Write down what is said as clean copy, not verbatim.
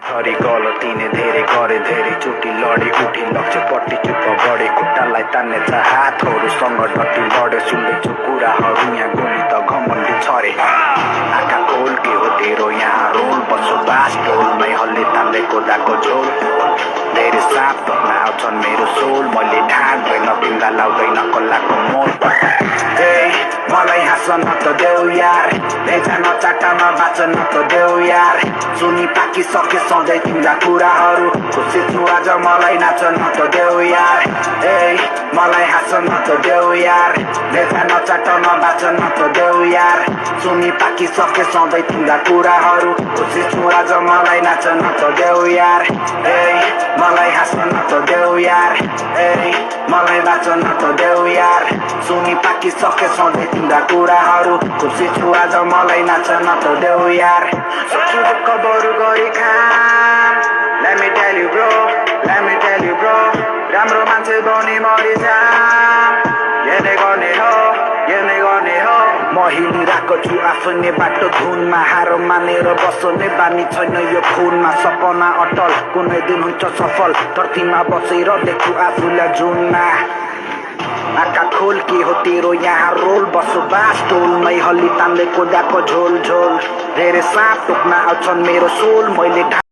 थरी गलती नै धेरै गरे धेरैचोटि लडे उठी लक्ष्यपट्टि चुप बढे खुट्टालाई तान्ने छ हातहरूसँग डटी लड्यो सुन्दैछु कुराहरू यहाँ गोली त घमण्डी छरे आँखा खोल के हो तेरो यहाँ रोल बसोबास टोलमै हल्ले तान्ले कोदाको झोल धेरै साँप तोक्न आउँछन् मेरो सोल मैले ढाक्दैन तिमीलाई लाउँदैन कल्लाको मोल मलाई हाँस्न त देऊ यार भेजा नचाटामा बाँच न त देऊ यार सुनि पाकिसके सधैँ तिम्रा कुराहरू खुसी छु आज मलाई नाच न त देऊ यार मलाई हाँस्न त देऊ यार भेजा नचाटन बाँच न त देऊ यार सुनि पाकिसके सधैँ तिम्रा कुराहरू खुसी छु आज मलाई नाच न त देऊ यार मलाई हाँस्न त देऊ यार मलाई बाँच न त देऊ यार सुनि पाकिसके सधैँ तिम्रा कुराहरू खुसी छु आज मलाई नाच न त देऊ यार सक्छु दुःख बरु गरी खाम Let me tell you bro, let me tell you bro राम्रो मान्छे बनी मरिजाम येने गर्ने हो येने गर्ने हो म हिँडिरहेको छु आफ्नै बाटो धुनमा हार मानेर बस्ने बानी छैन यो खुनमा सपना अटल कुनै दिन हुन्छ सफल धरतीमा बसेर देख्छु आफूलाई जुनमा आँखा खोल के हो तेरो यहाँ रोल बसोबास टोलमै हल्ली तान्दै कोदाको झोल झोल धेरै साँप टोक्न आउँछन् मेरो सोल मैले